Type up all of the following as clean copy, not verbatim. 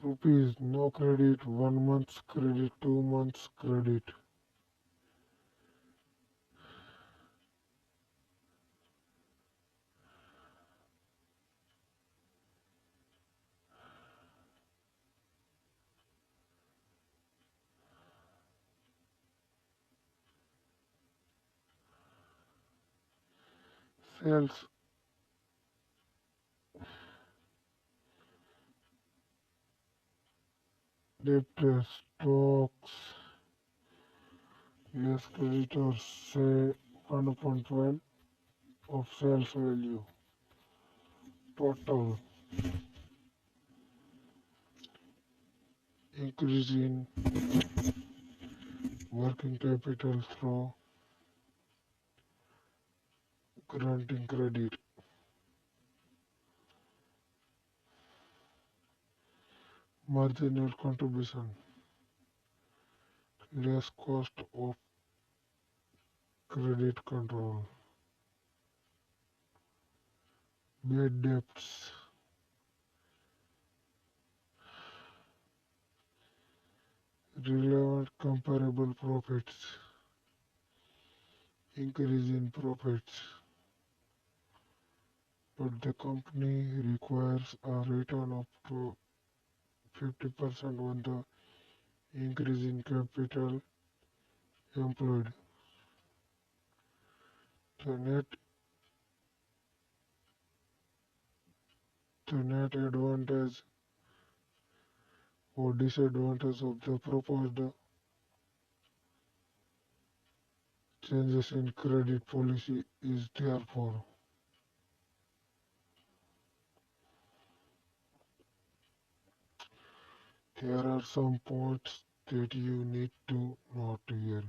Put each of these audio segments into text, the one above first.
rupees no credit, 1 month's credit, 2 months credit. Sales debtors, stocks, less creditors say 1.12 of sales value. Total increase in working capital through granting credit. Marginal contribution, less cost of credit control. Bad debts, relevant comparable profits, increase in profits, but the company requires a return up to 50% on the increase in capital employed. The net, the net advantage or disadvantage of the proposed changes in credit policy is therefore there are some points that you need to note here.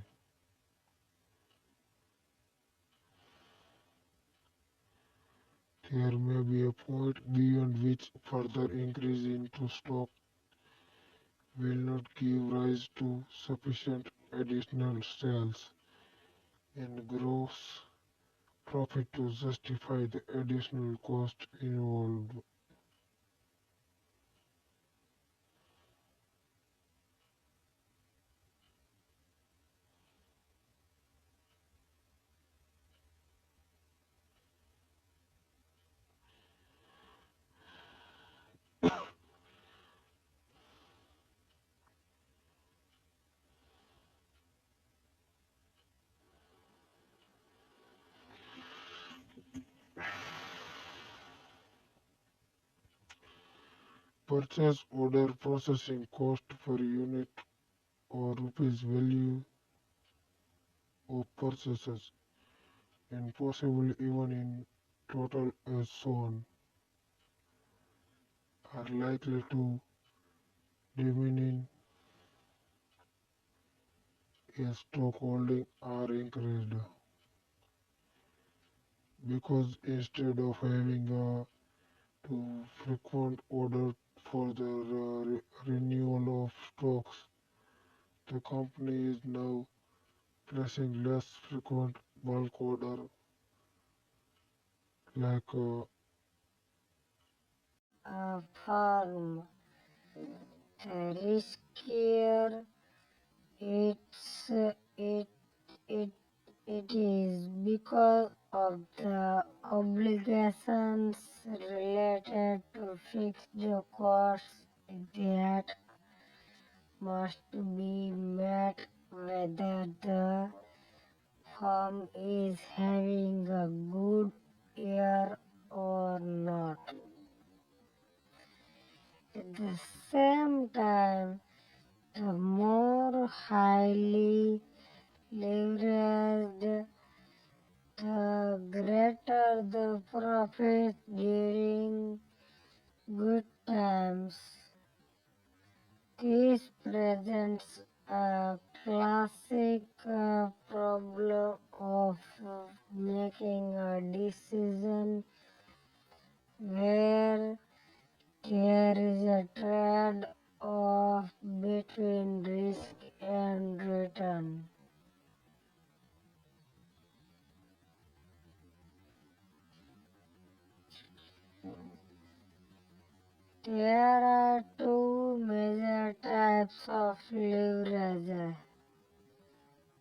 There may be a point beyond which further increase into stock will not give rise to sufficient additional sales and gross profit to justify the additional cost involved. Purchase order processing cost per unit or rupees value of purchases and possibly even in total as shown are likely to diminish as stock holding are increased because instead of having to frequent order for the renewal of stocks, the company is now placing less frequent bulk order like A farm. The riskier it's it it it is because of the obligations related to fixed costs that must be met whether the farm is having a good year or not. At the same time, the more highly leveraged, the greater the profit during good times. This presents a classic problem of making a decision where there is a trade-off between risk and return. There are two major types of leverage: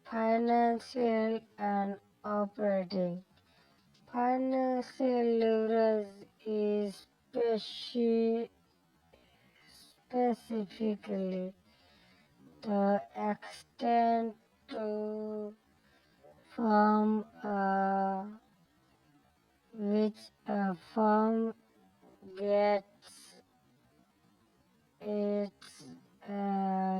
financial and operating. Financial leverage is specifically the extent to from which a firm gets its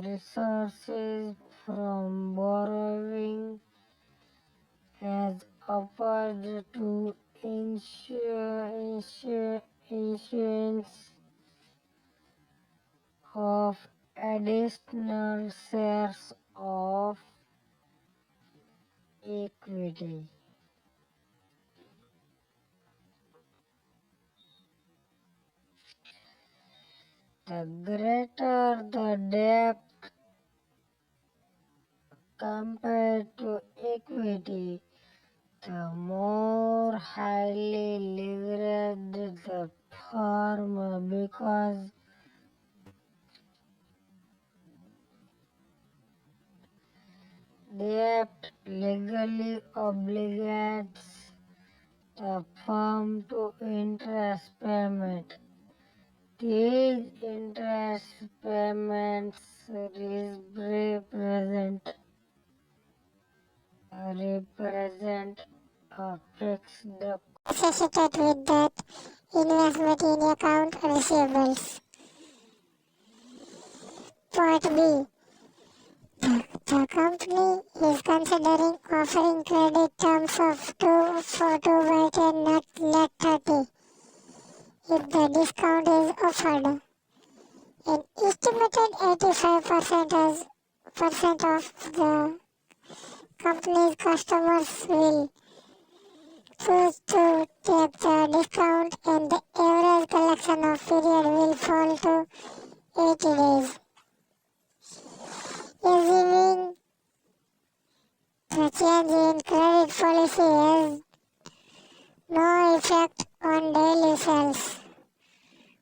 resources from borrowing as opposed to issuance of additional shares of equity. The greater the debt compared to equity, the more highly leveraged the firm because debt legally obligates the firm to interest payment. These interest payments represent a fixed associated with that investment in account receivables. Part B. The company is considering offering credit terms of 2 for 2 by 10 not net 30 if the discount is offered. An estimated 85% of the company's customers will choose to take the discount and the average collection of period will fall to 80 days. Assuming the change in credit policy has no effect on daily sales,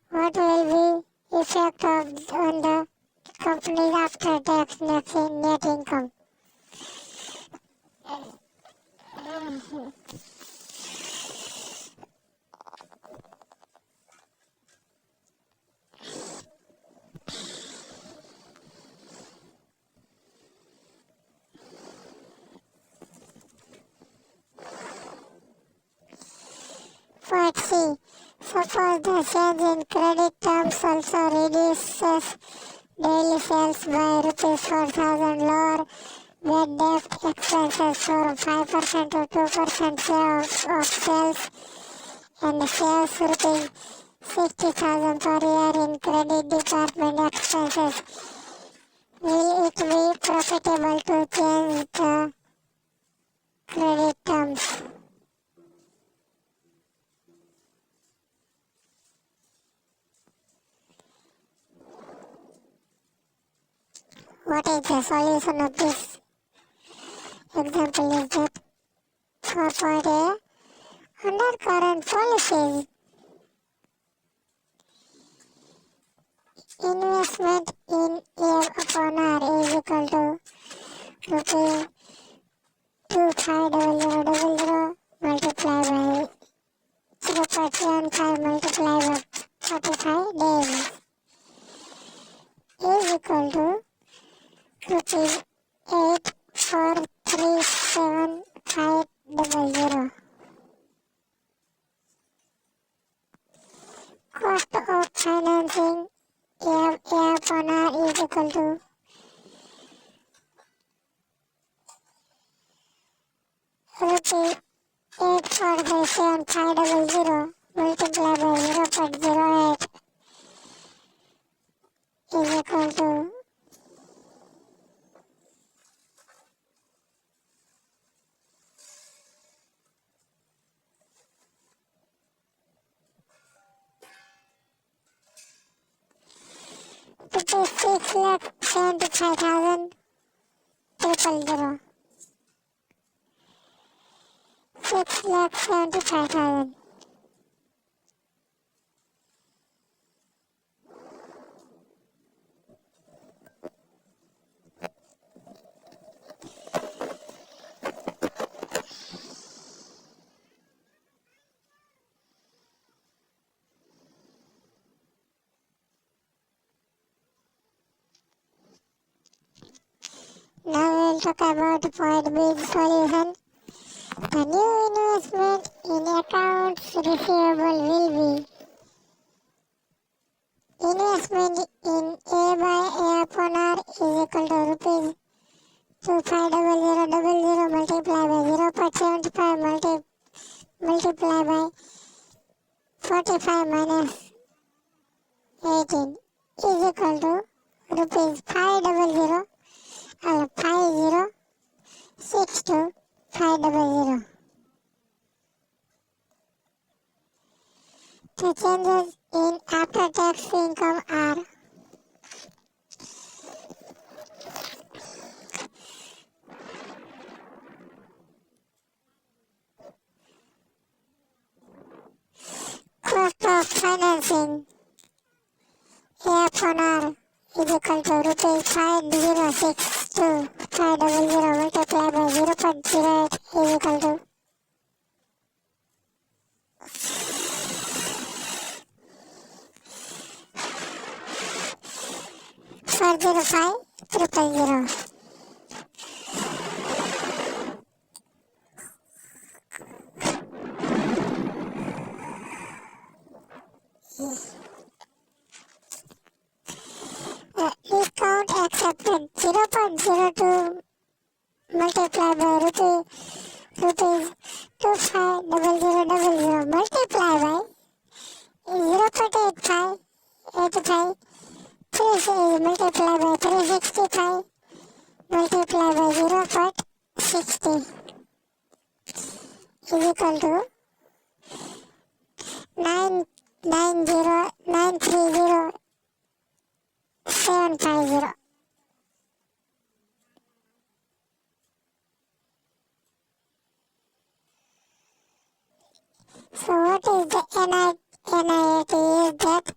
what will be effect on the company's after-tax net income? Part C. Suppose the change in credit terms also reduces daily sales by rupees 4,000, lower bad debt expenses from 5% to 2% share of sales, and saves rupees 60,000 per year in credit department expenses. Will it be profitable to change the credit terms? What is the solution of this? Example is that for point A, under current policies, investment in A upon R is equal to rupee 250000 multiplied by 0.15 multiplied by 45 days is equal to rupees 8437500. Cost of financing A upon R is equal to rupees 8437500 multiplied by 0.08 is equal to rupees 6,75,000 000. 6,75,000. will talk about point B solution. The new investment in accounts receivable will be investment in A by A upon R is equal to rupees 250000 multiplied by 0.75 multiplied by 45 minus 18 is equal to rupees 500 or 5062500. The changes in after-tax income are cost of financing A upon R is equal to rupees 5062,500 multiplied by 0.08 is equal to 405000. Discount accepted 0.02 multiplied by rupees 250000 multiplied by 0.85 multiplied by 365 multiplied by 0.60 is equal to 990,930,750. So what is the NIAT is that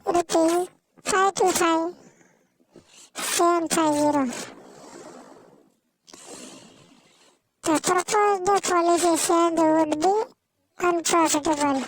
rupees 525,750. The proposed policy change would be unprofitable.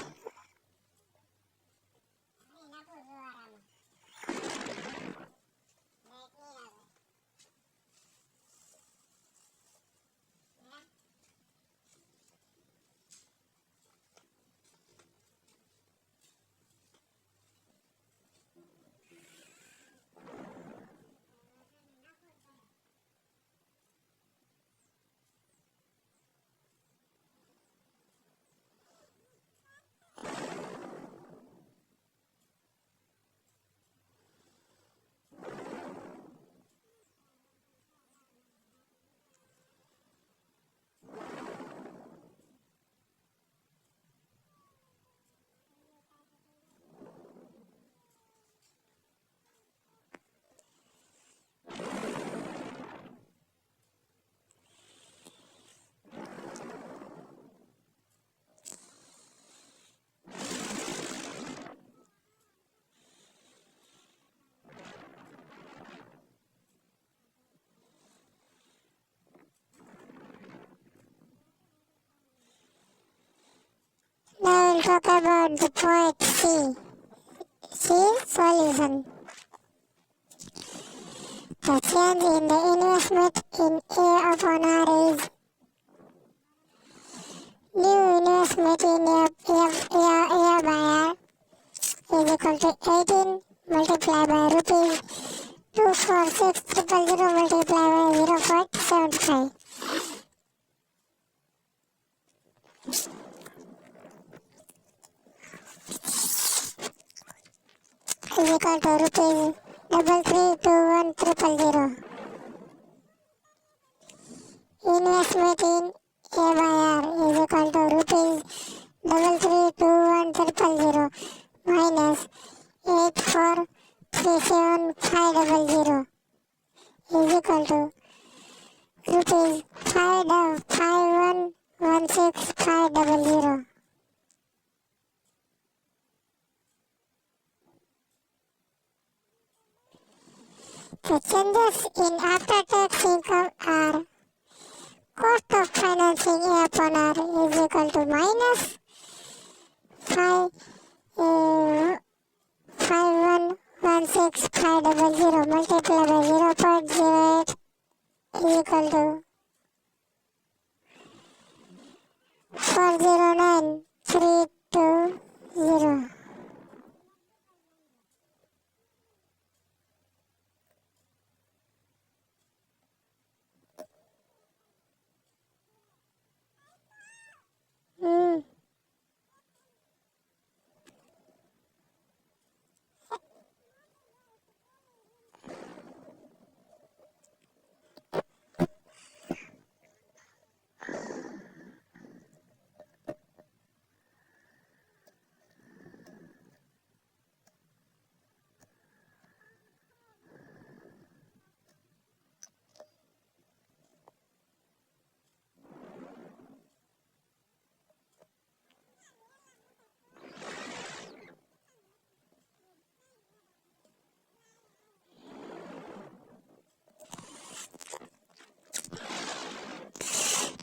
Now we'll talk about the point C. Solution. The change in the investment in A upon R is new investment in A by R is equal to 18 multiplied by rupees 246,000 multiplied by 0.75 is equal to rupees 3321000. Investment in A by R is equal to rupees 3321000 minus 8437500 is equal to rupees 5516500. The changes in after-tax income are cost of financing A upon R is equal to minus 5116,500 multiplied by 0.08 is equal to 409320. Hmm.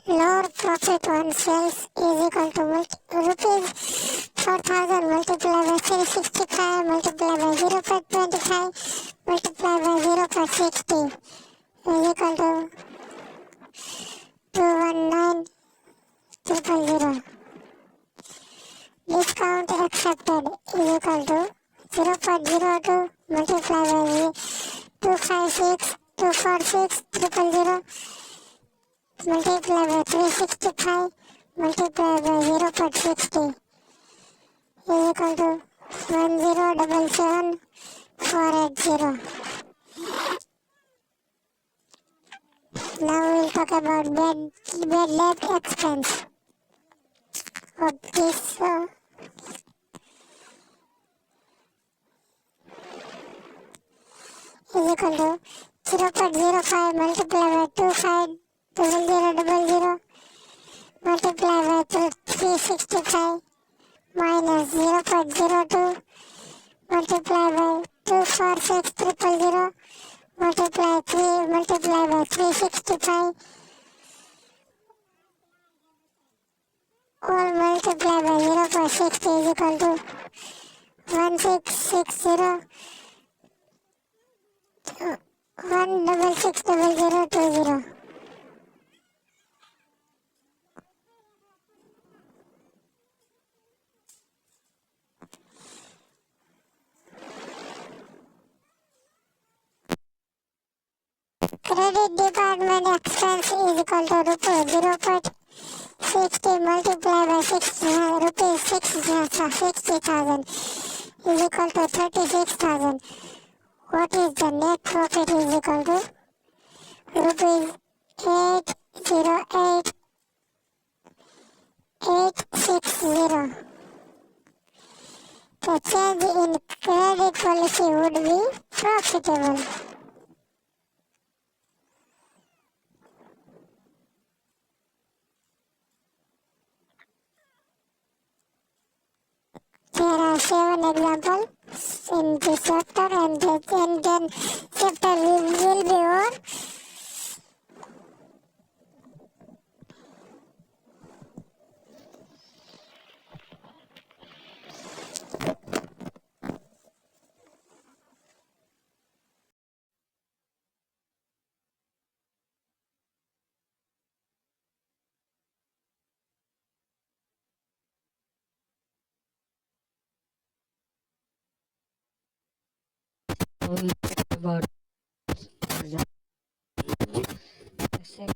Lower profit on sales is equal to rupees 4,000 multiplied by 365 multiplied by 0.25 multiplied by 0.60 is equal to 219,000. Discount accepted is equal to 0.02 multiplied by 256,246,000 multiplied by 365 multiplied by 0.60 is equal to 1077480. Now we'll talk about bad debt expense of this is equal to 0.05 multiplied by 250000 multiplied by 365 minus 0.02 multiplied by 246000 multiplied by 365 all multiplied by 0.60 is equal to 1660 1660020. Credit department expense is equal to rupees 0.60 multiplied by 60,000 is equal to 36,000. What is the net profit is equal to rupees 808860. The change in credit policy would be profitable. There are 7 examples in this chapter, and then chapter will be over. We talk about the second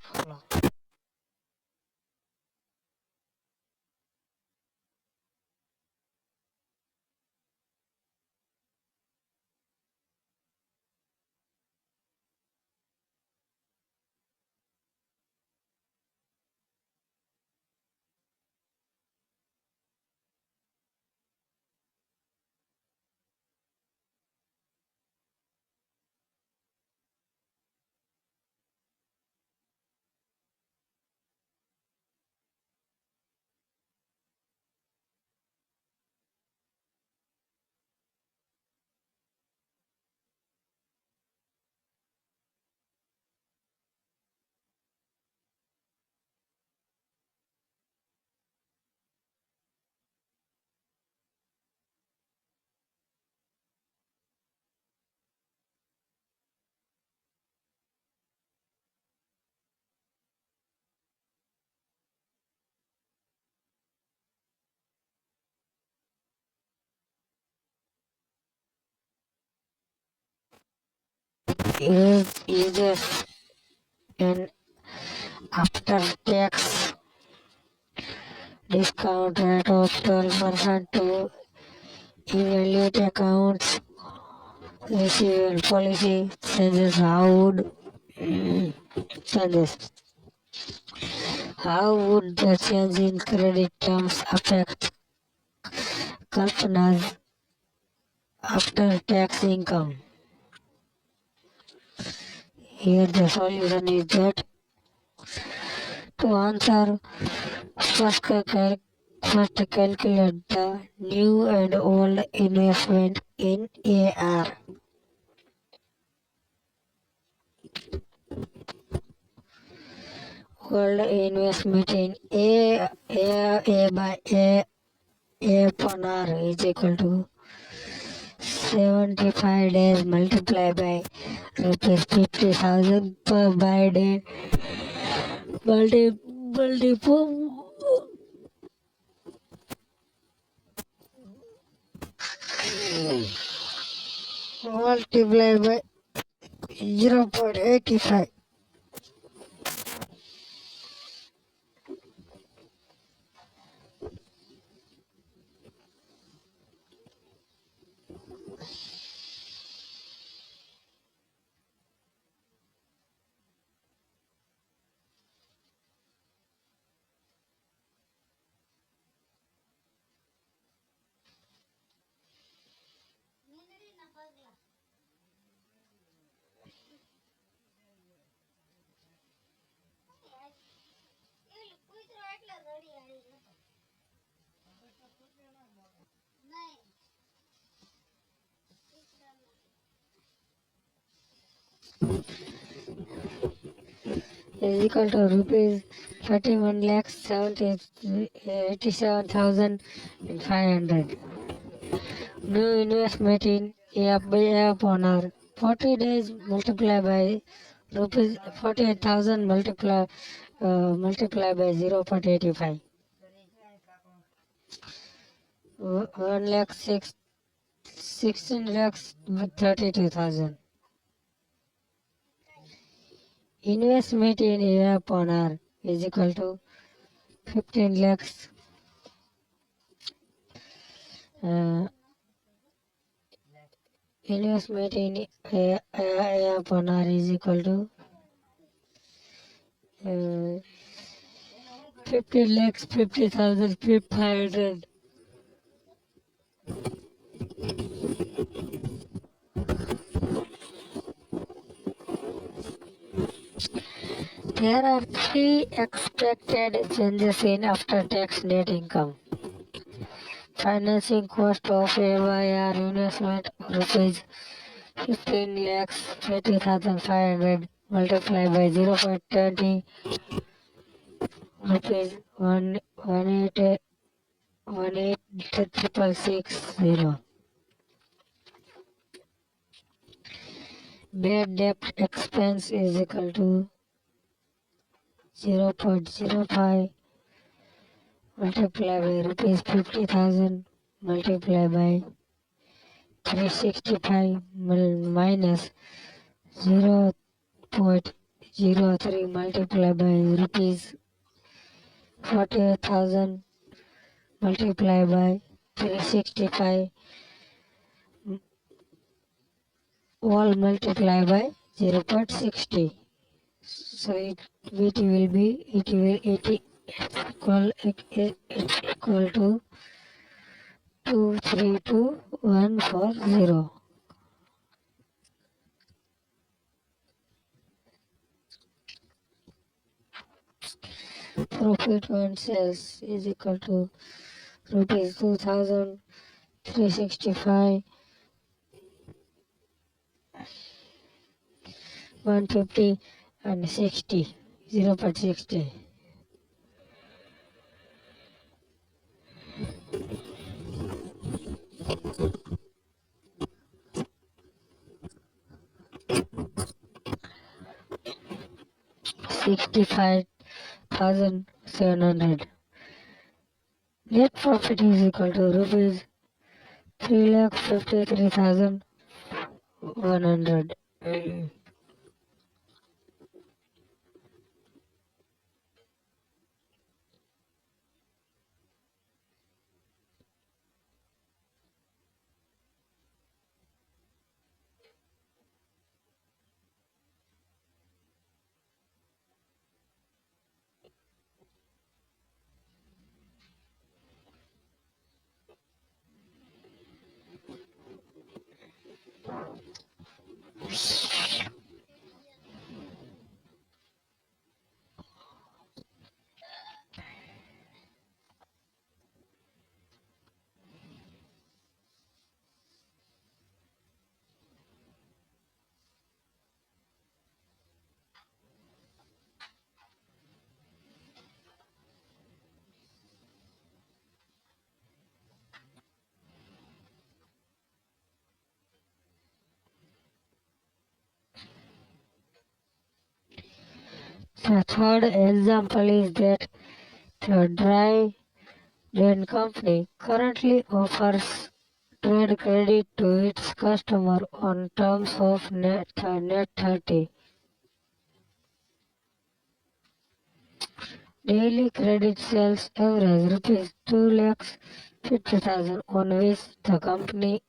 floor. uses an after-tax discount rate of 12% to evaluate accounts receivable policy changes. Changes. How would the change in credit terms affect Kalpana's after-tax income? Here the solution is that to answer, first calculate the new and old investment in AR. Old investment in A by A upon R is equal to 75 days multiplied by rupees 50,000 per by day multiplied by 0.85. Is equal to rupees 31,87,500. New investment in A by A upon R. 40 days multiplied by rupees 48,000 multiplied by 0.85. 1 lakh 16 lakhs 32,000. Investment in A upon R is equal to 15 lakhs. Investment in A upon R is equal to 15 lakhs 50,500. There are three expected changes in after-tax net income. Financing cost of AYR investment rupees 15 lakhs 20,500 multiplied by 0.20 rupees 1,866,000. Bad debt expense is equal to 0.05 multiplied by rupees 50,000 multiplied by 365 minus 0.03 multiplied by rupees 48,000 multiplied by 365 all multiplied by 0.60. So it will be equal to 232140. Profit on sales is equal to rupees 2,365 150 and 60 0.60. $65,700. Net profit is equal to rupees 3,53,100. The third example is that the Dry Brand Company currently offers trade credit to its customer on terms of net 30. Daily credit sales average rupees 2,50,000 on which the company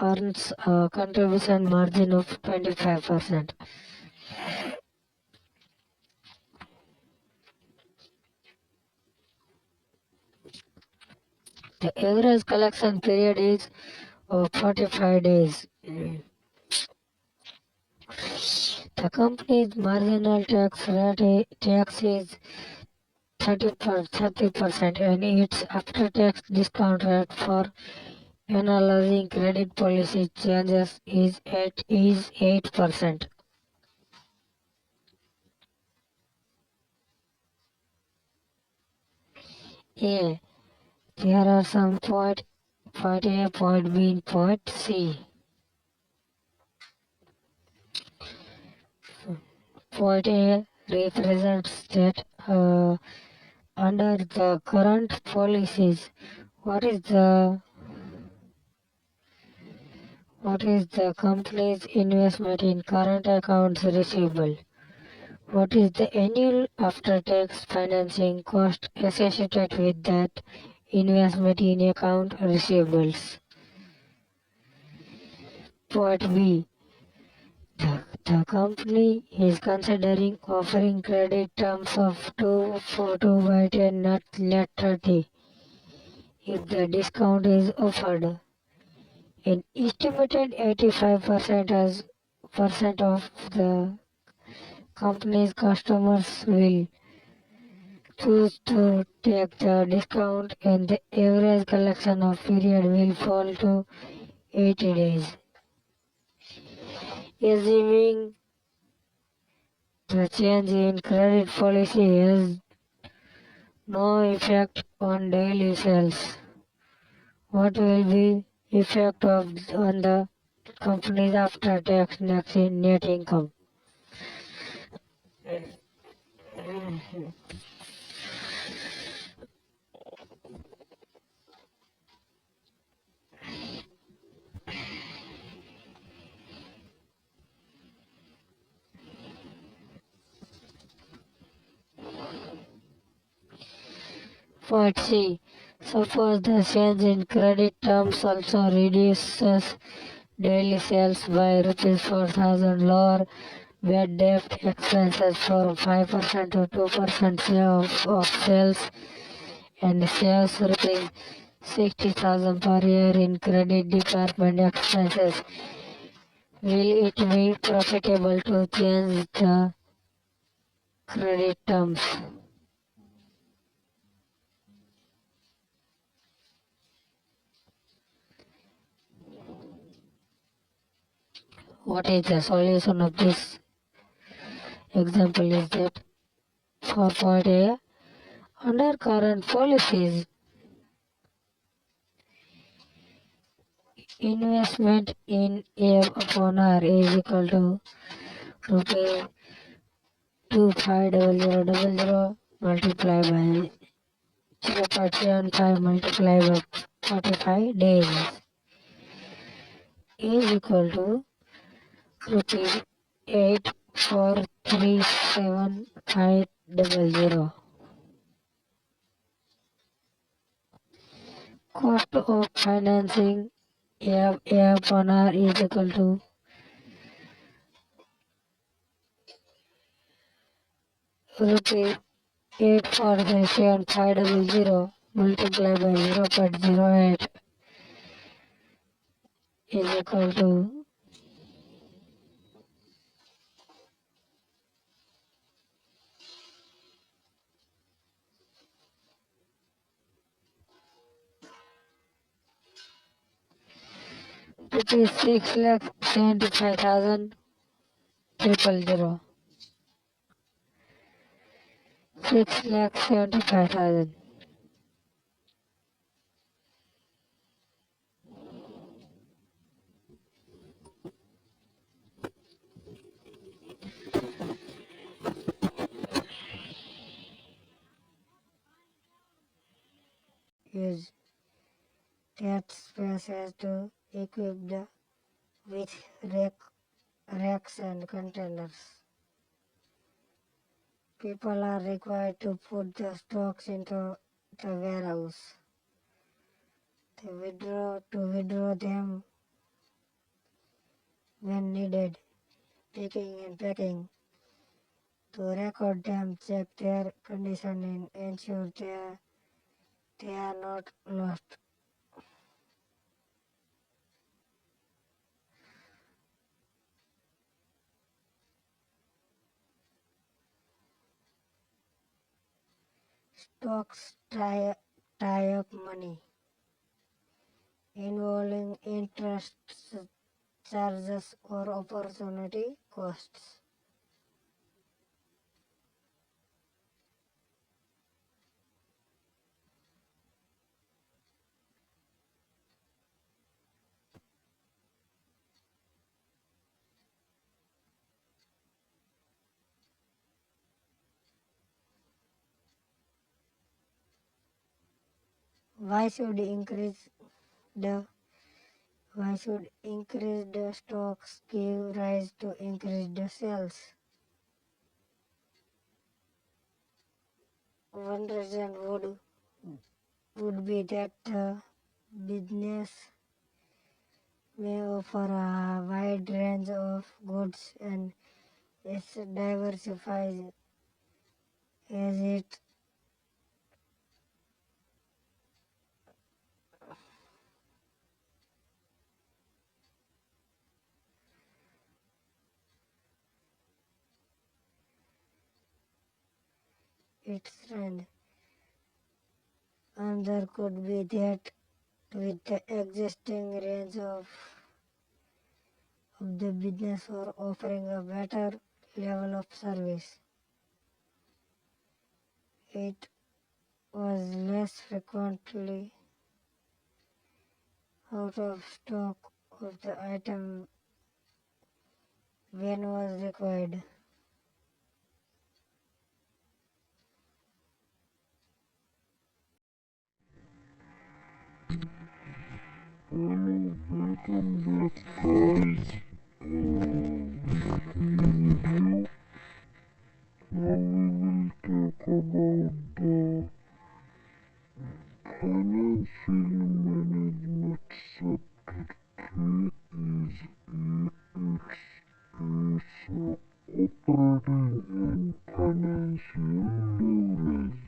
earns a contribution margin of 25%. The average collection period is of 45 days. The company's marginal tax is 30% and its after-tax discount rate for analyzing credit policy changes is 8%. A. There are some point A, point B, and point C. Point A represents that under the current policies, what is the company's investment in current accounts receivable? What is the annual after-tax financing cost associated with that investment in account receivables? Point B. The company is considering offering credit terms of 2 for 2 by 10 net 30 if the discount is offered. An estimated 85% of the company's customers will choose to take the discount and the average collection of period will fall to 80 days. Assuming the change in credit policy has no effect on daily sales, what will be effect on the company's after-tax net income? Point C. Suppose the change in credit terms also reduces daily sales by rupees 4,000, lower bad debt expenses from 5% to 2% of sales, and saves rupees 60,000 per year in credit department expenses. Will it be profitable to change the credit terms? What is the solution of this example is that for point A, under current policies, investment in A upon R is equal to rupees 250000 multiplied by 0.75 multiplied by 45 days is equal to rupees 8437500. Cost of financing A upon R is equal to rupees 8437500 multiplied by 0.08 is equal to rupees 6,75,000 000. 6,75,000. that space has to equip with racks and containers. People are required to put the stocks into the warehouse. To withdraw them when needed, picking and packing, to record them, check their condition and ensure they are not lost. Stocks tie up money, involving interest charges or opportunity costs. Why should increase the why should increase the stocks give rise to increase the sales? One reason would be that the business may offer a wide range of goods and it's diversified as its trend. Another could be that with the existing range of the business or offering a better level of service, it was less frequently out of stock of the item when was required. Welcome back, guys. Video. Now we will talk about the financial management subtree is operating and financial leverage.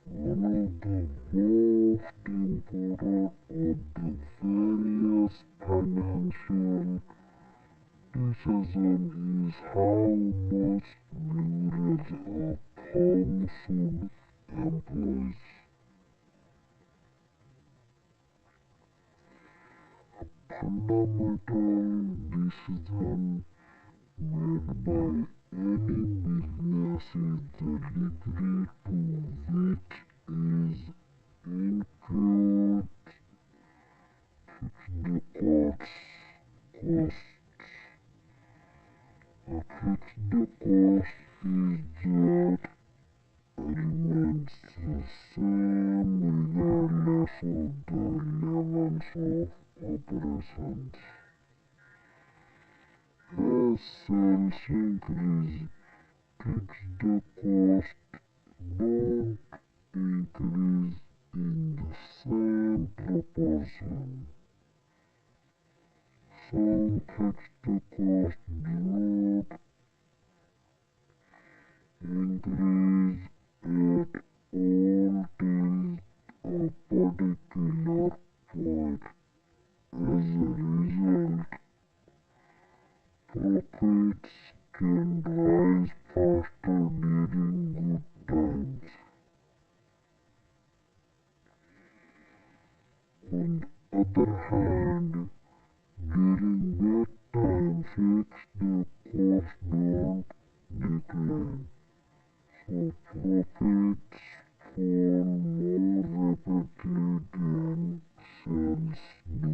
One of the most important of the various financial decisions is how much leverage a firm should employ. Fundamental decision made by any business is the degree to which is incurred the costs. A fixed cost is that remains the same regardless of the levels of operations. As sales increase, fixed costs don't increase in the same proportion. Some fixed costs do not increase at all till a particular point. As a result, profits can rise faster during good times. On the other hand, during bad times, fixed costs don't decline, so profits fall more rapidly than sales do.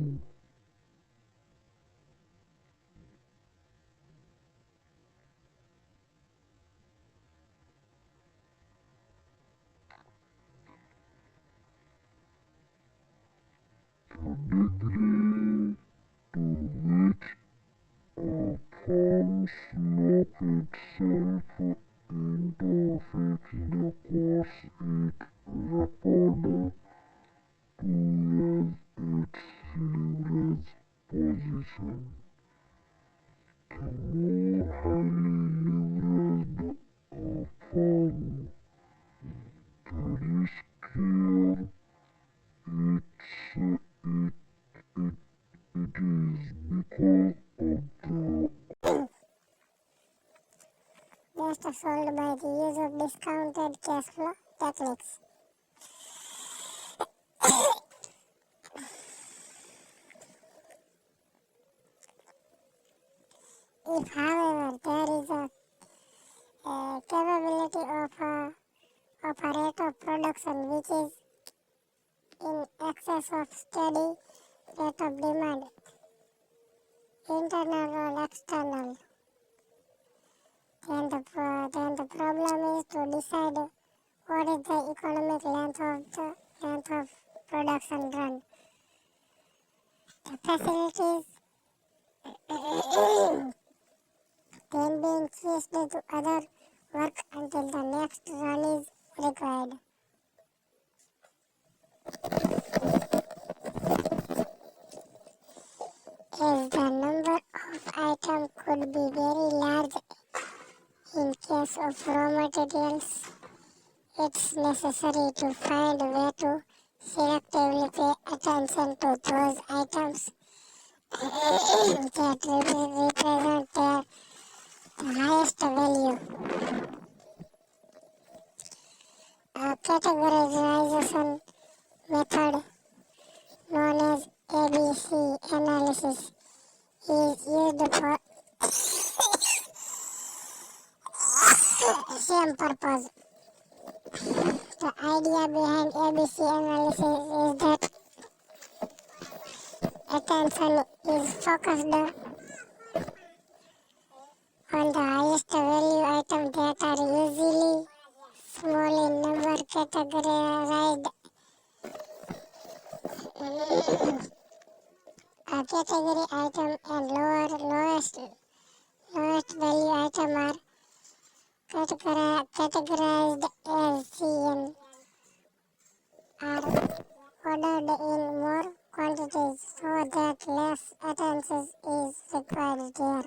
degree to which a firm's lock itself into a fixed course it referred to as its leverage position. The more highly leveraged a firm, the riskier it's, it is because of the Just sold by the use of discounted cash flow techniques. If, however, there is a capability of a rate of production which is in excess of steady rate of demand, internal or external, then the problem is to decide what is the economic length of production run. The facilities then being switched to other work until the next run is required. As the number of items could be very large in case of raw materials, it's necessary to find a way to selectively pay attention to those items that represent the highest value. A categorization method known as ABC analysis is used for same purpose. The idea behind ABC analysis is that attention is focused on the highest value items that are usually small in number, categorized a category item and lowest value item are categorized as C and are ordered in more quantities so that less attention is required there.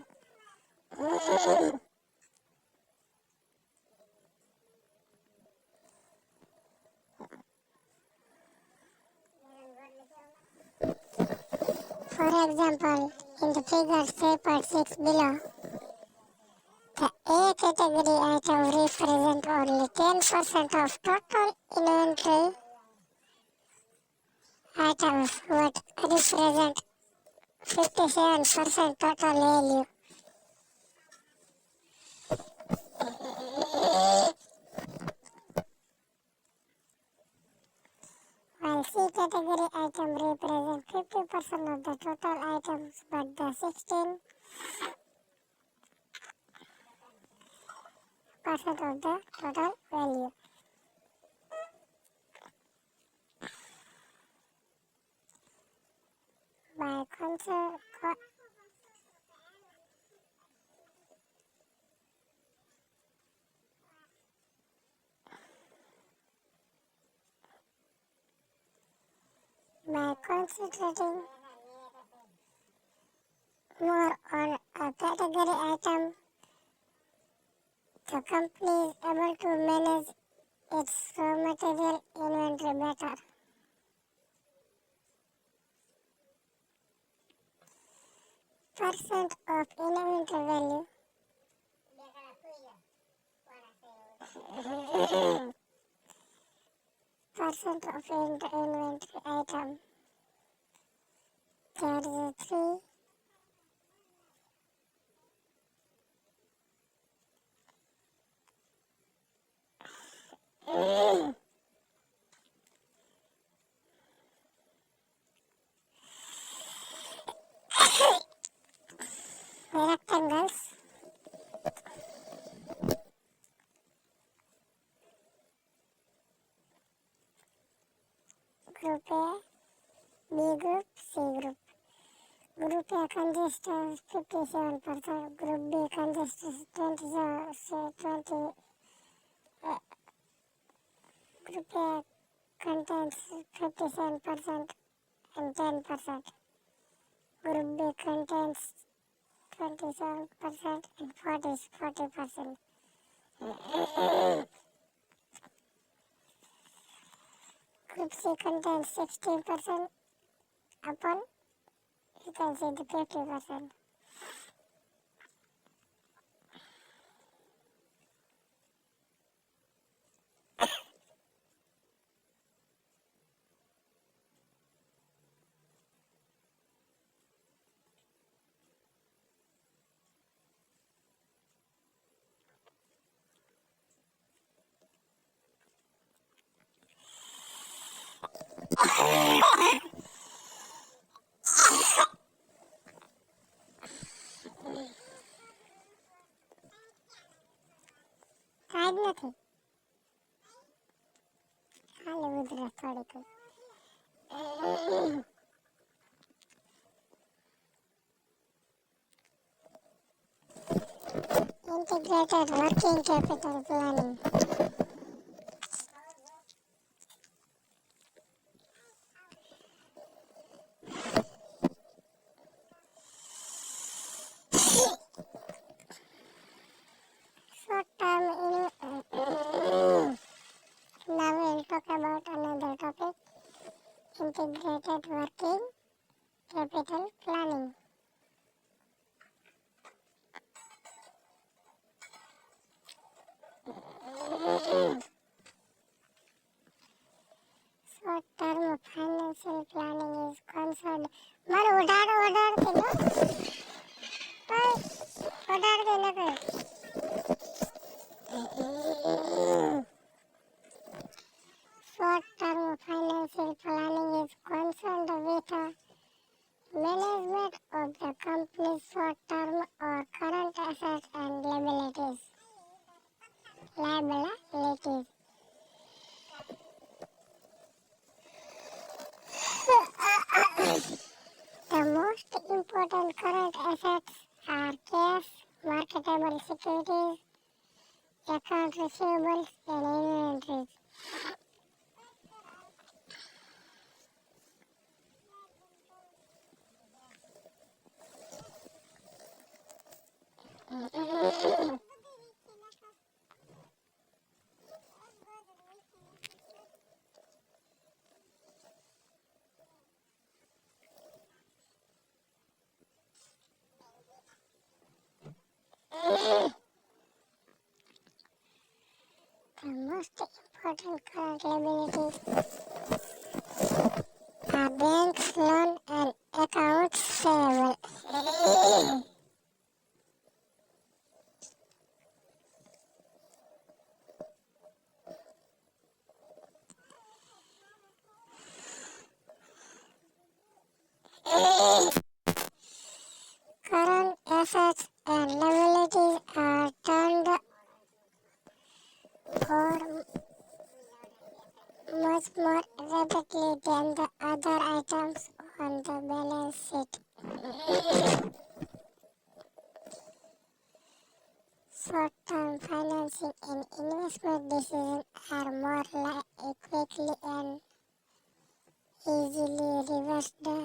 For example, in the figure 3.6 below, the A category item represent only 10% of total inventory items but represent 57% total value. While C category item represent 50% of the total items but the 16% of the total value. By concentrating more on a category item, the company is able to manage its raw material inventory better. Percent of inventory value percent of inventory item. There is a 3 rectangles. Group A, B group, C group. Group A consists of 57%, Group B consists of 20, Group A contains 57% and 10%. Group B contains 27% and 40%. Group C contains 16% upon you can see the 50%. કાંઈ જ નથી હાલે ઉધરસ થોડીક Integrated Working Capital Planning. Short term now we'll talk about another topic, integrated working capital planning. Short term financial planning is concerned. મારે ઓઢાડતી નો ઓઢાડતી ન કરે. Short term financial planning is concerned with the management of the company's short term or current assets and liabilities. The most important current assets are cash, marketable securities, account receivables, and inventories. The most important current liabilities are banks, loan, and accounts payable. Current assets and liabilities are turned over much more rapidly than the other items on the balance sheet. Short-term financing and investment decisions are more quickly and easily reversed than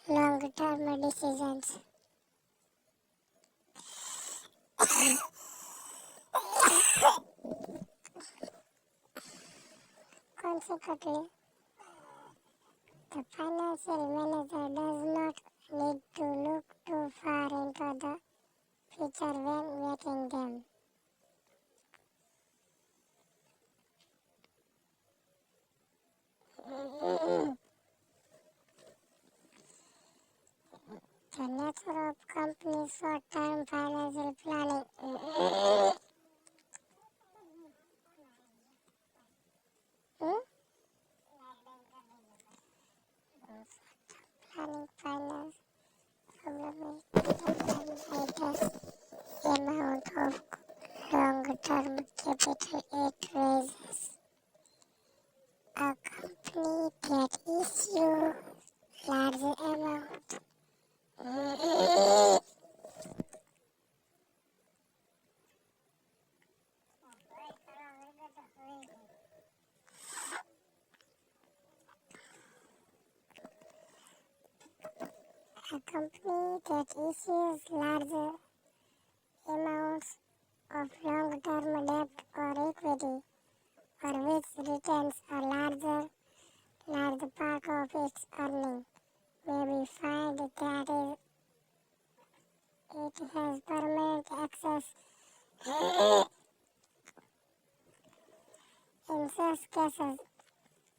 long-term decisions. Consequently, the financial manager does not need to look too far into the future when making them. The nature of company's short-term financial planning. Planning finance amount of long-term capital it raises. A company company that issue large amount. A company that issues large amounts of long-term debt or equity, or which retains a large part of its earning, may be find that it has permanent access. In such cases,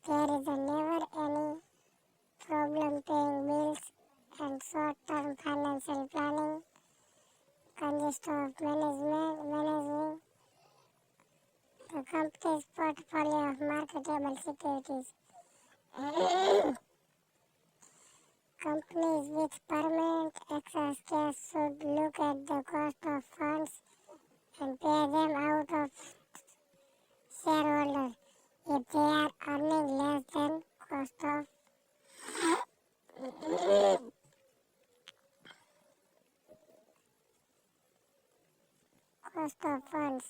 there is never any problem paying bills, and short-term financial planning consists of managing the company's portfolio of marketable securities. Companies with permanent excess cash should look at the cost of funds and pay them out of shareholders if they are earning less than cost of funds.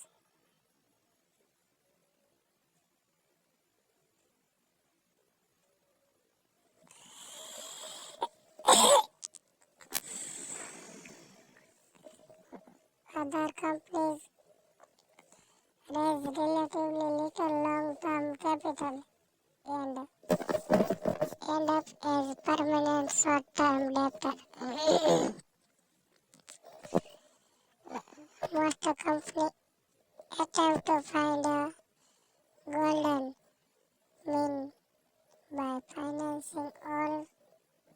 Other companies raise relatively little long-term capital and end up as permanent short-term debtor. Most companies attempt to find a golden mean by financing all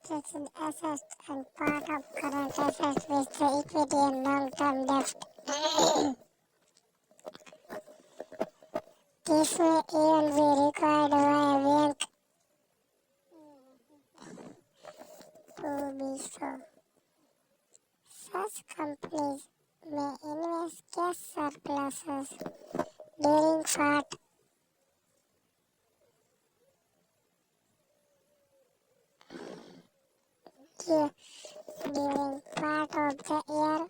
fixed assets and part of current assets with the equity and long-term debt. This may even be required by a bank to be so. Such companies may invest cash surpluses during part of the year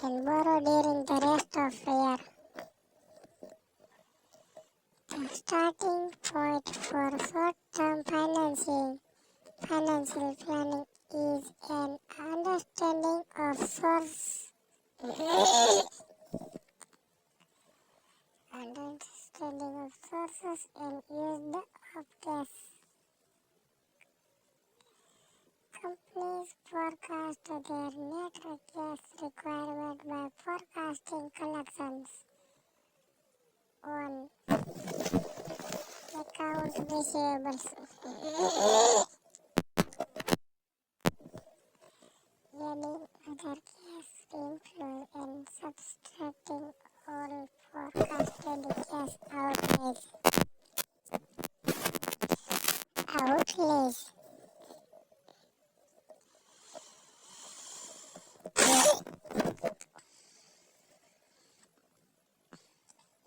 and borrow during the rest of the year. The starting point for short-term financial planning is an understanding of sources and use of cash. Companies forecast their net cash requirement by forecasting collections on account receivables, adding other cash inflows and subtracting all forecasted cash outlays.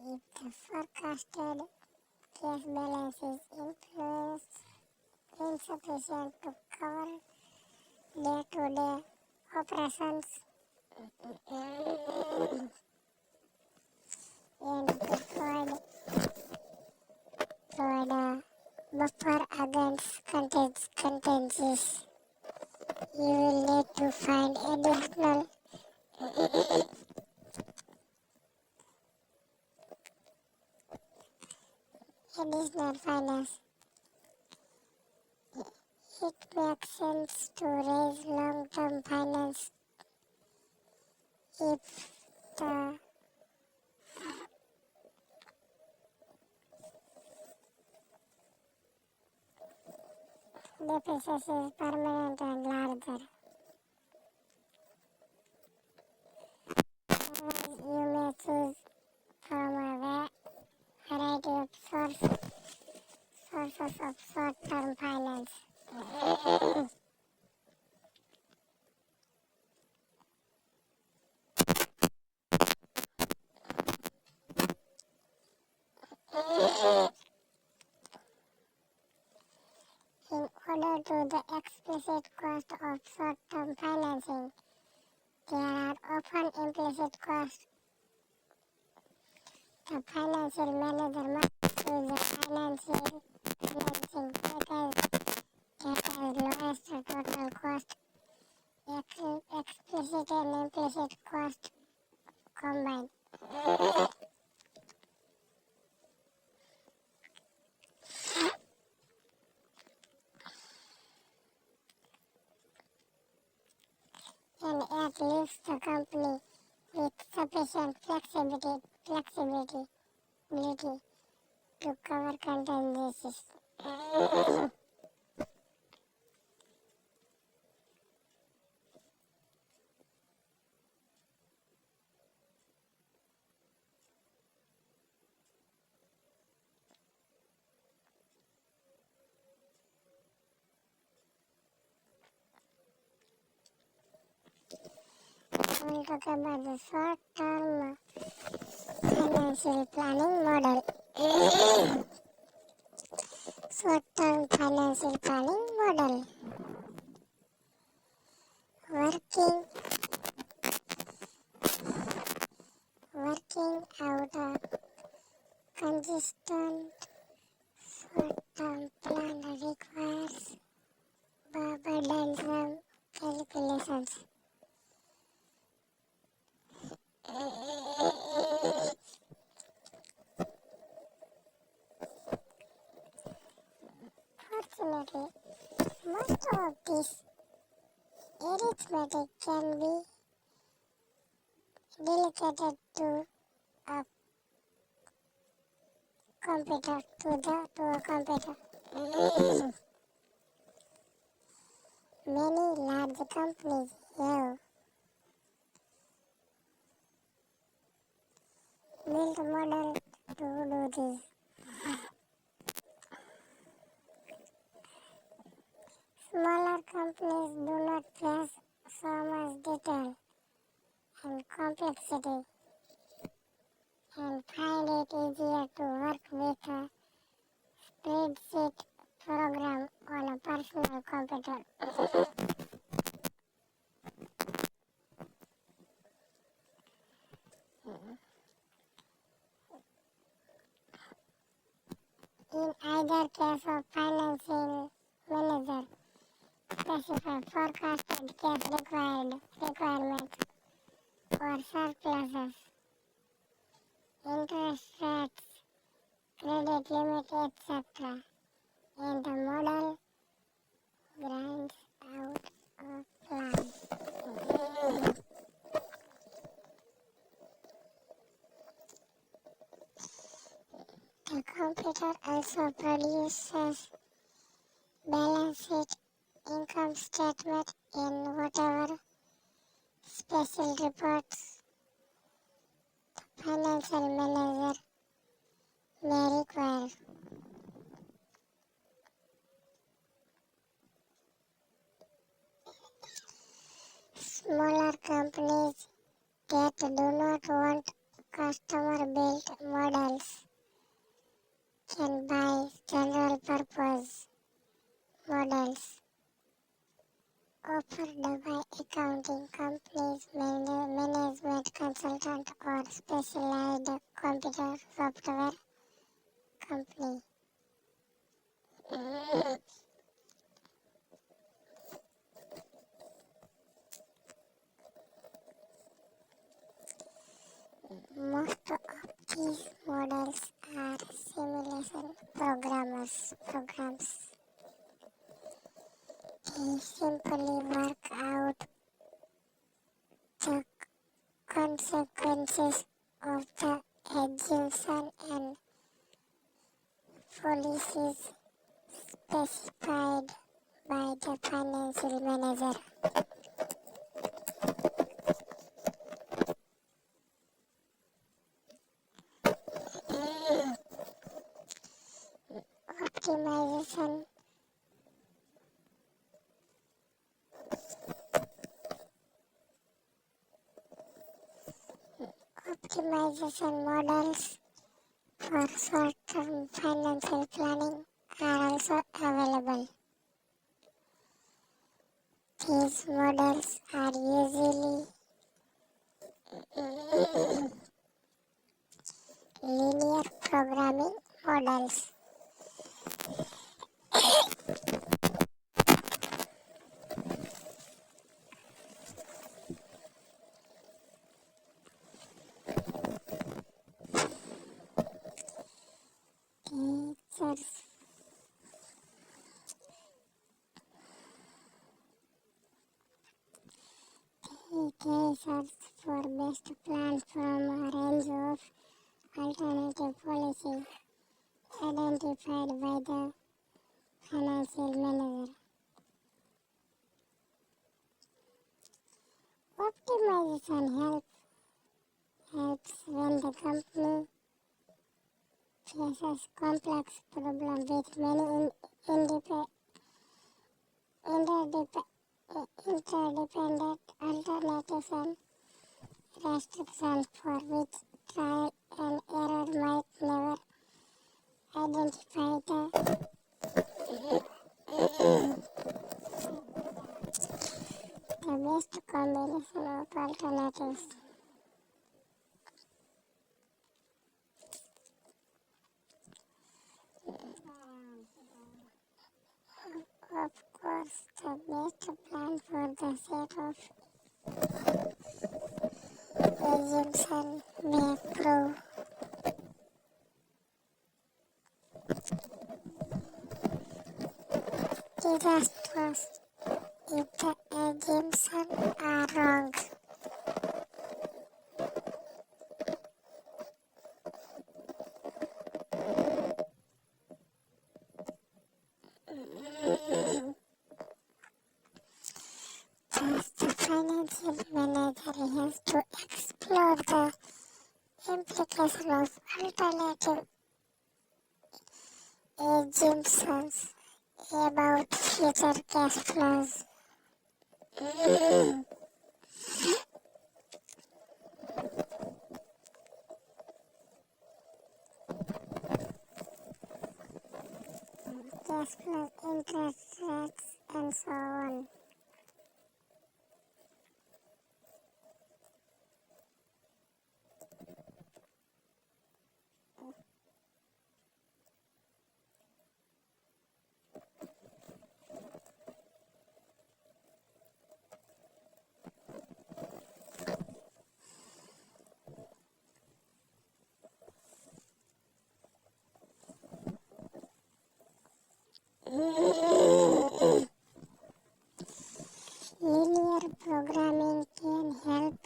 If the forecasted cash balance is insufficient to cover day-to-day operations and to provide a buffer against contingencies, you will need to find additional finance. It makes sense to raise long-term finance if the deficit is permanent and larger. You may choose from a variety of sources of short-term finance. to the explicit cost of short-term financing, there are often implicit costs. The financial manager must choose a financing package that has lowest total cost, explicit and implicit cost combined. And it leaves the company with sufficient flexibility to cover contingencies. We'll talk about the short-term financial planning model. Short-term financial planning model. Working out a consistent short-term plan requires burdensome calculations. Fortunately, most of this arithmetic can be delegated to a computer. Many large companies have built models to do this. Smaller companies do not face so much detail and complexity and find it easier to work with a spreadsheet program on a personal computer. In either case of financing manager specify forecasted cash requirements or surpluses, interest rates, credit limit, etc. And the model grinds out a plan. The computer also produces balance sheet, income statement, and whatever special reports the financial manager may require. Smaller companies that do not want customer-built models can buy general-purpose models offered by accounting companies, management consultant, or specialized computer software company. Most of these models are simulation programs. They simply work out the consequences of the assumption and policies specified by the financial manager. Optimization models for short-term financial planning are also available. These models are usually linear programming models. Teachers they search for best plans from a range of alternative policies identified by the financial manager. Optimization helps when the company faces complex problems with many interdependent alternatives and restrictions for which trial and error might never identify the best combination of alternatives. Of course, the best plan for the set of assumptions may prove disastrous if the assumptions are wrong. Thus, the financial manager has to explore the implication of alternative assumptions about future cash flows. Cash flows, interest rates, and so on. Linear programming can help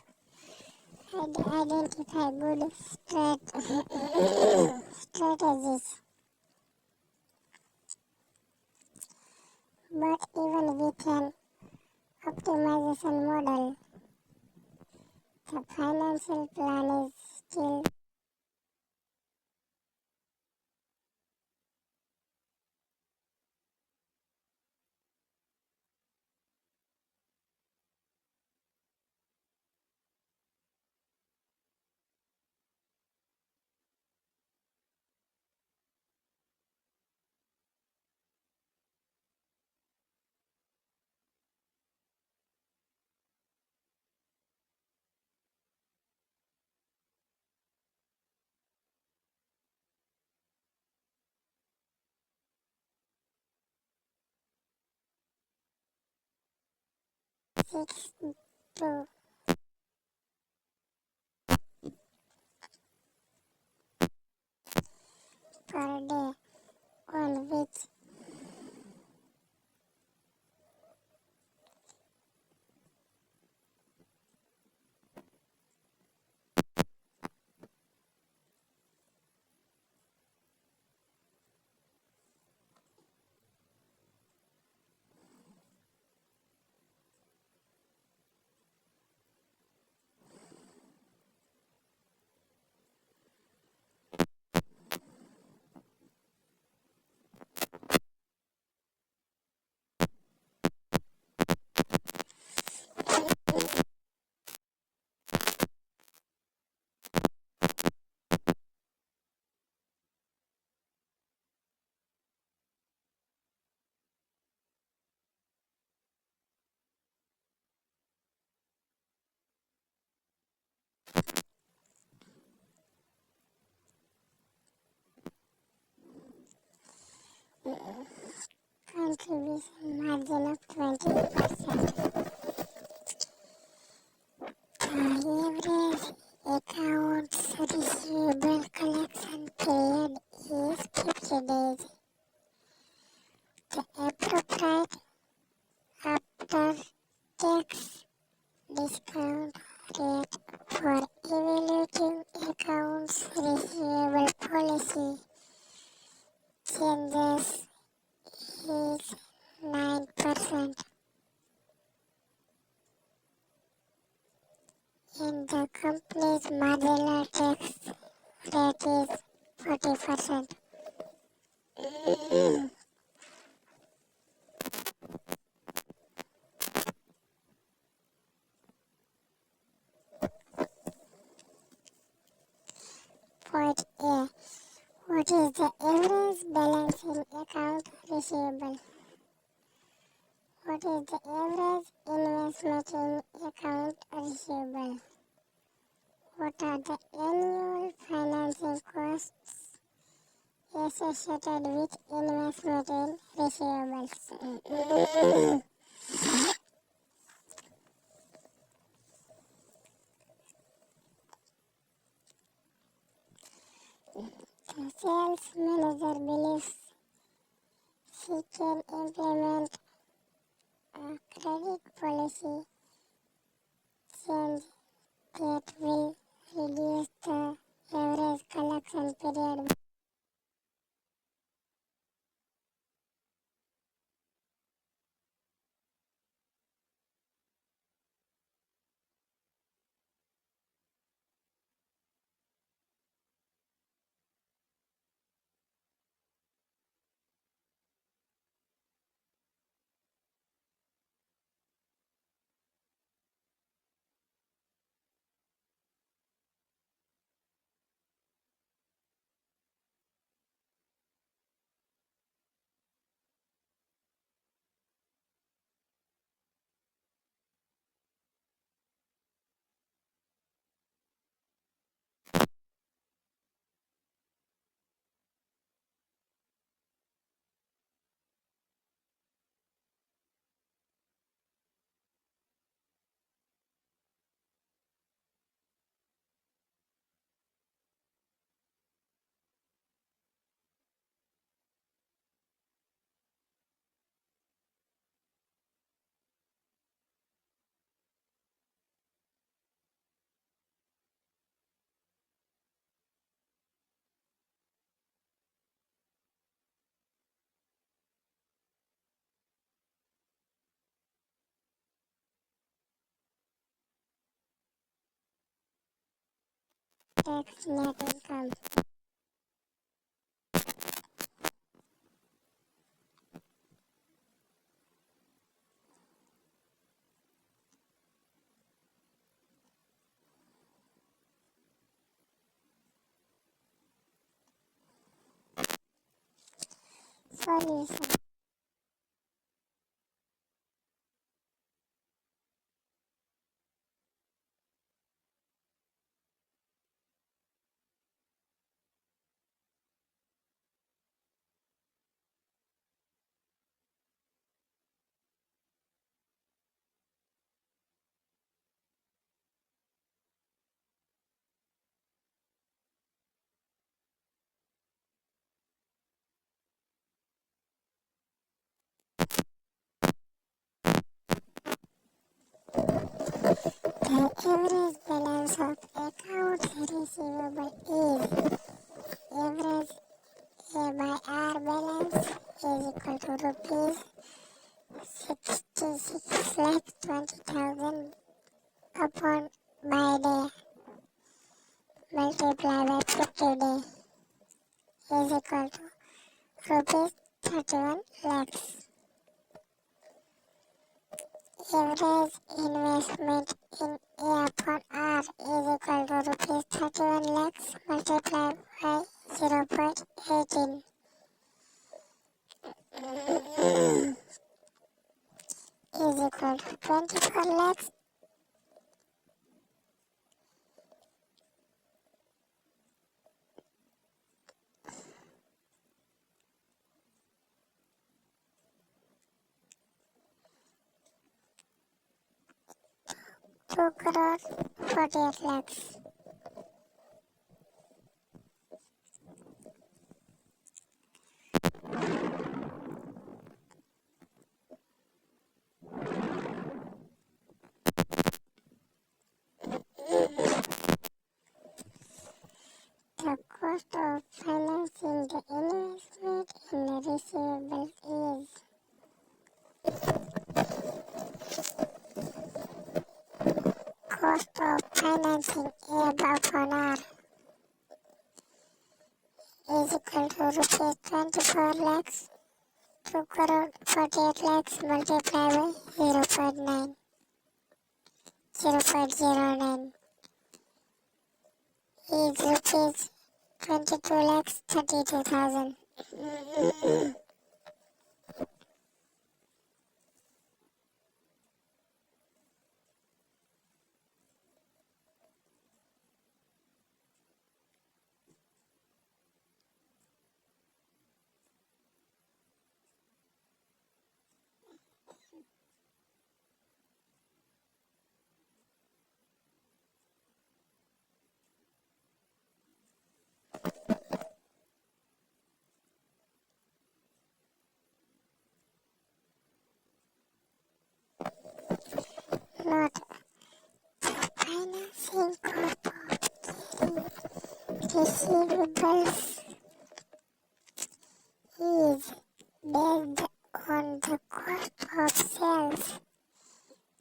identify good strategies, but even with an optimization model, the financial plan is still fixed to per day on which contribution margin of 20%. The average accounts receivable collection period is 50 days. The appropriate after-tax discount rate for evaluating accounts receivable policy changes is 9%, and the company's marginal tax rate is 40%. Point A. What is the average balance in account receivable? What is the average investment in account receivable? What are the annual financing costs associated with investment in receivables? The sales manager believes she can implement a credit policy change that will reduce the average collection period. Tax net income. Solution. The average balance of accounts receivable is average A by R balance is equal to rupees 66 lakh 20,000 upon by day multiply by 50 day is equal to rupees 31 lakhs. Average investment in A upon R is equal to rupees 31 lakhs multiplied by 0.18 is equal to 24 lakhs. 2 crore 48 lakhs. The cost of financing the investment in receivables is cost of financing above 1 hour is equal to rupees 24 lakhs. 2 crore 48 lakhs multiplied by 0.9 0.09 is rupees 22 lakhs 32,000. Note: financing cost of receivables is based on the cost of sales,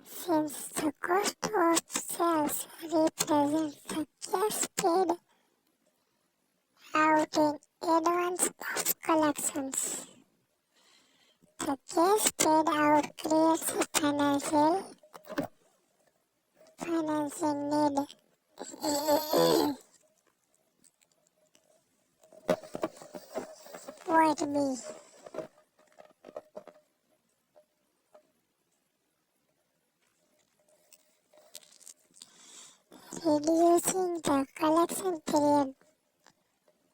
since the cost of sales represents the cash paid out in advance of collections. The cash paid out creates a financing need. Void B. Reducing the collection period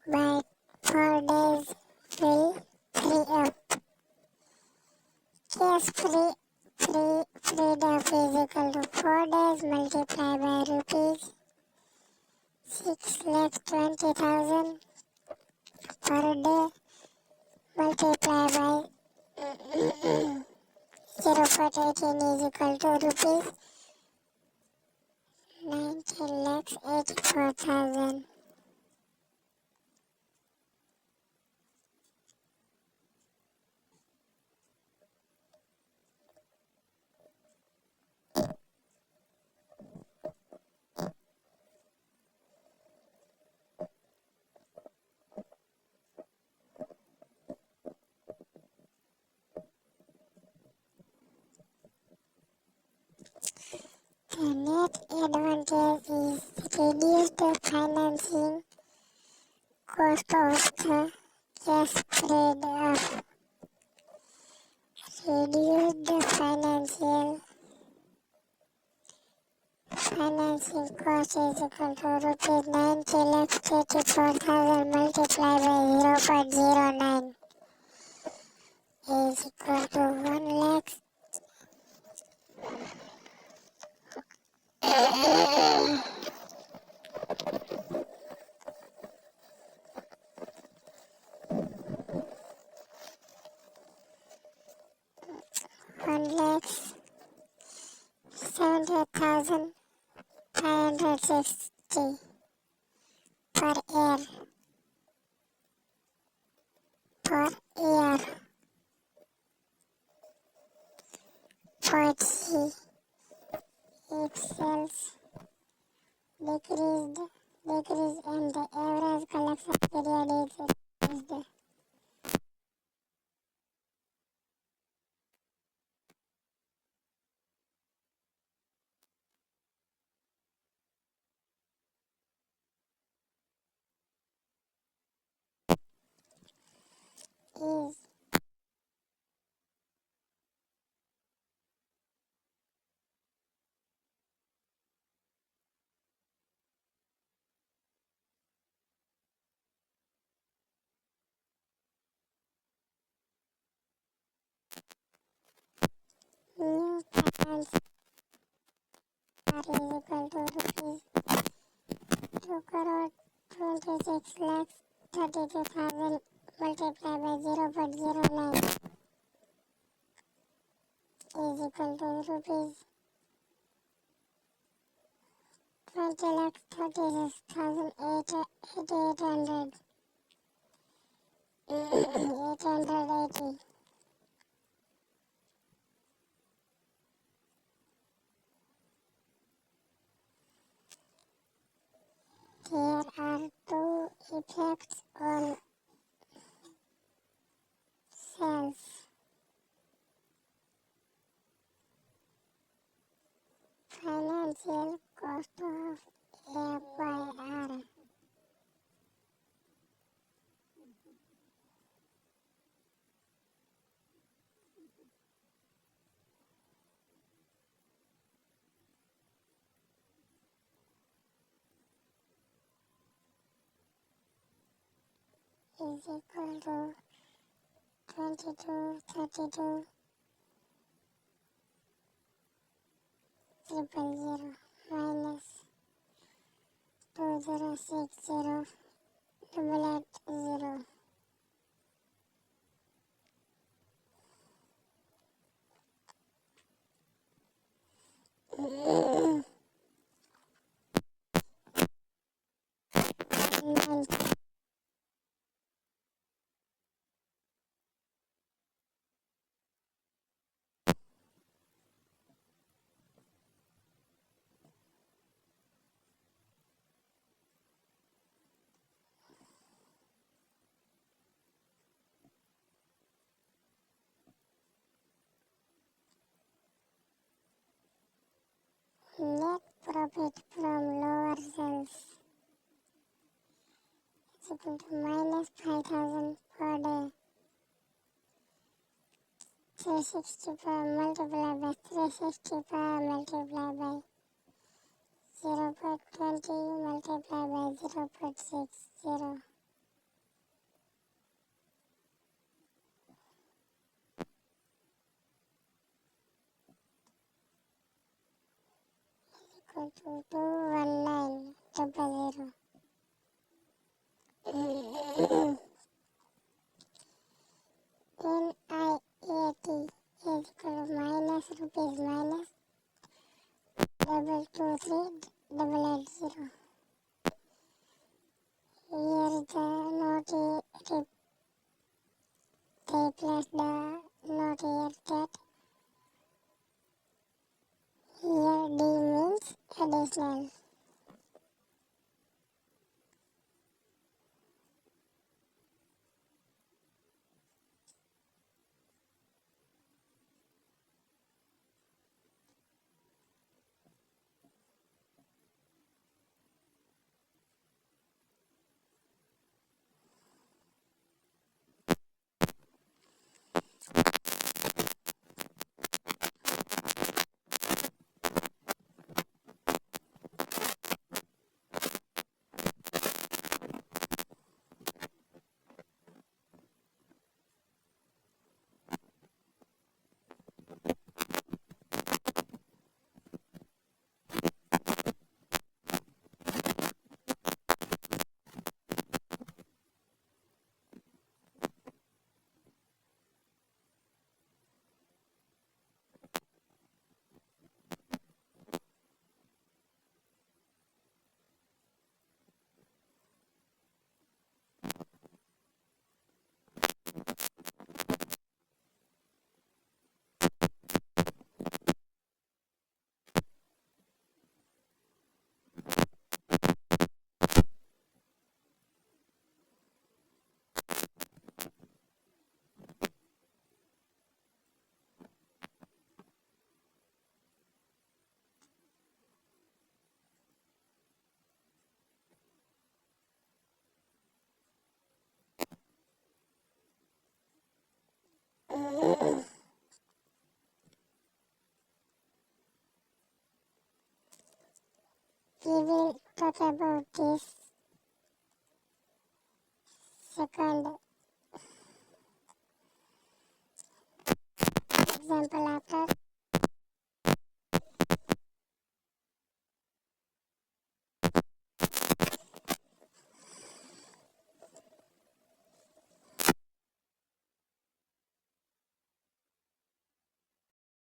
by 4 days will free up. Cash freed up is equal to 4 days multiplied by rupees 6,20,000 per day multiplied by 0.18 is equal to rupees 19,84,000. The net advantage is reduced financing cost of the cash freed up. Reduced financing cost is equal to rupees 90,84,000 multiplied by 0.09 is equal to 1 lakh 1,70,560 per year. Point C. If sales decrease and the average collection period is reduced. Is new finance is equal to rupees 2 crore 26 lakhs 32,000 multiplied by 0.09 is equal to rupees 20 lakhs 36,880. Here are two effects on cells. Financial cost of FYR is equal to 2232 000 minus 2060 880. Net profit from lower sales is equal to minus 5,000 per day. 365 multiplied by 365 multiplied by 0.20 multiplied by 0.60 equal to 21900. NIAT is equal to minus rupees minus 223880. Here the note replace the note here that here D means additional. We will talk about this second